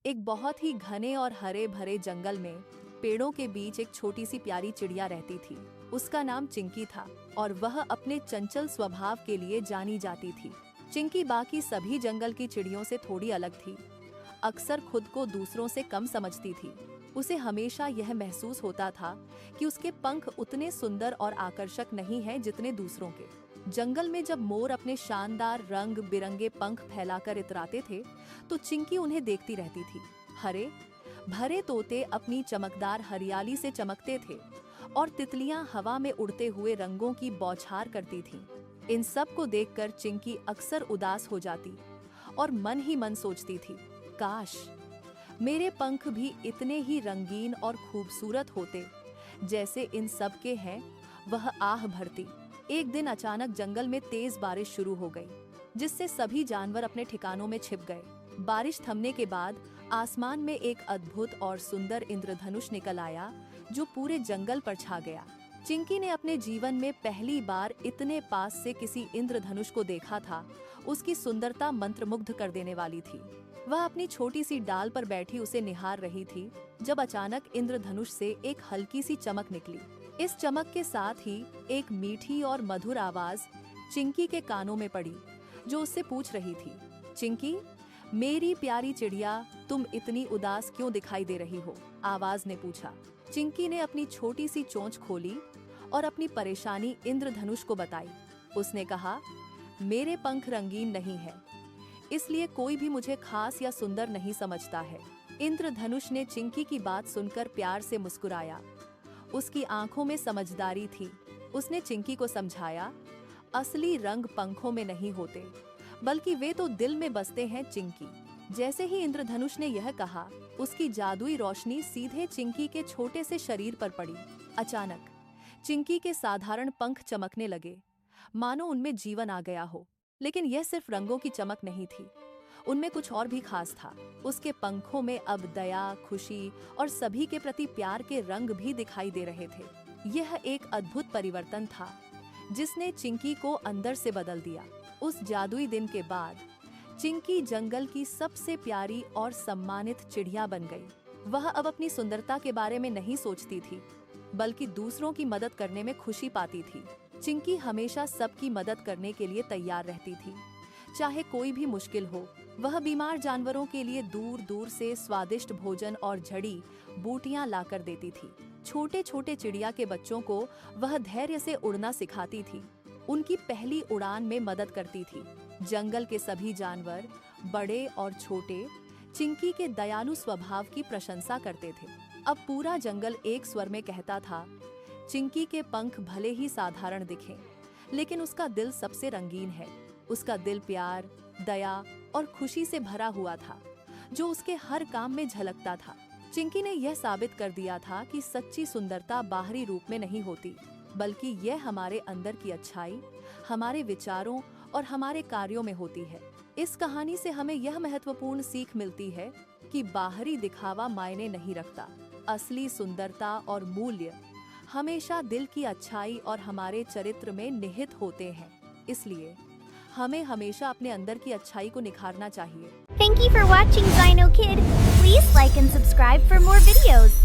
एक बहुत ही घने और हरे भरे जंगल में पेड़ों के बीच एक छोटी सी प्यारी चिड़िया रहती थी। उसका नाम चिंकी था और वह अपने चंचल स्वभाव के लिए जानी जाती थी। चिंकी बाकी सभी जंगल की चिड़ियों से थोड़ी अलग थी। अक्सर खुद को दूसरों से कम समझती थी। उसे हमेशा यह महसूस होता था कि उसके पंख उतने सुंदर और आकर्षक नहीं हैं जितने दूसरों के। जंगल में जब मोर अपने शानदार रंग बिरंगे पंख फैलाकर इतराते थे तो चिंकी उन्हें देखती रहती थी। हरे भरे तोते अपनी चमकदार हरियाली से चमकते थे और तितलियां हवा में उड़ते हुए रंगों की बौछार करती थीं। इन सब को देखकर चिंकी अक्सर उदास हो जाती और मन ही मन सोचती थी, काश मेरे पंख भी इतने ही रंगीन और खूबसूरत होते जैसे इन सब के हैं। वह आह भरती। एक दिन अचानक जंगल में तेज बारिश शुरू हो गई, जिससे सभी जानवर अपने ठिकानों में छिप गए। बारिश थमने के बाद आसमान में एक अद्भुत और सुंदर इंद्रधनुष निकल आया, जो पूरे जंगल पर छा गया। चिंकी ने अपने जीवन में पहली बार इतने पास से किसी इंद्रधनुष को देखा था। उसकी सुंदरता मंत्रमुग्ध कर देने वाली थी। वह अपनी छोटी सी डाल पर बैठी उसे निहार रही थी जब अचानक इंद्रधनुष से एक हल्की सी चमक निकली। इस चमक के साथ ही एक मीठी और मधुर आवाज चिंकी के कानों में पड़ी, जो उससे पूछ रही थी, चिंकी, मेरी प्यारी चिड़िया, तुम इतनी उदास क्यों दिखाई दे रही हो? आवाज ने पूछा। चिंकी ने अपनी छोटी सी चोंच खोली और अपनी परेशानी इंद्रधनुष को बताई। उसने कहा, मेरे पंख रंगीन नहीं है, इसलिए कोई भी मुझे खास या सुंदर नहीं समझता है। इंद्रधनुष ने चिंकी की बात सुनकर प्यार से मुस्कुराया। उसकी आंखों में समझदारी थी। उसने चिंकी को समझाया, असली रंग पंखों में नहीं होते, बल्कि वे तो दिल में बसते हैं चिंकी। जैसे ही इंद्रधनुष ने यह कहा, उसकी जादुई रोशनी सीधे चिंकी के छोटे से शरीर पर पड़ी। अचानक चिंकी के साधारण पंख चमकने लगे, मानो उनमें जीवन आ गया हो। लेकिन यह सिर्फ रंगों की चमक नहीं थी, उनमें कुछ और भी खास था। उसके पंखों में अब दया, खुशी और सभी के प्रति प्यार के रंग भी दिखाई दे रहे थे। यह एक अद्भुत परिवर्तन था जिसने चिंकी को अंदर से बदल दिया। उस जादुई दिन के बाद चिंकी जंगल की सबसे प्यारी और सम्मानित चिड़िया बन गई। वह अब अपनी सुंदरता के बारे में नहीं सोचती थी, बल्कि दूसरों की मदद करने में खुशी पाती थी। चिंकी हमेशा सबकी मदद करने के लिए तैयार रहती थी, चाहे कोई भी मुश्किल हो। वह बीमार जानवरों के लिए दूर दूर से स्वादिष्ट भोजन और जड़ी बूटियां लाकर देती थी। छोटे छोटे चिड़िया के बच्चों को वह धैर्य से उड़ना सिखाती थी, उनकी पहली उड़ान में मदद करती थी। जंगल के सभी जानवर, बड़े और छोटे, चिंकी के दयालु स्वभाव की प्रशंसा करते थे। अब पूरा जंगल एक स्वर में कहता था, चिंकी के पंख भले ही साधारण दिखें, लेकिन उसका दिल सबसे रंगीन है। उसका दिल प्यार, दया और खुशी से भरा हुआ था, जो उसके हर काम में झलकता था। चिंकी ने यह साबित कर दिया था कि सच्ची सुंदरता बाहरी रूप में नहीं होती, बल्कि यह हमारे अंदर की अच्छाई, हमारे विचारों और हमारे कार्यों में होती है। इस कहानी से हमें यह महत्वपूर्ण सीख मिलती है कि बाहरी दिखावा मायने नहीं रखता। असली सुंदरता और मूल्य हमेशा दिल की अच्छाई और हमारे चरित्र में निहित होते हैं। इसलिए हमें हमेशा अपने अंदर की अच्छाई को निखारना चाहिए। Thank you for watching Dino Kid. Please like and subscribe for more videos.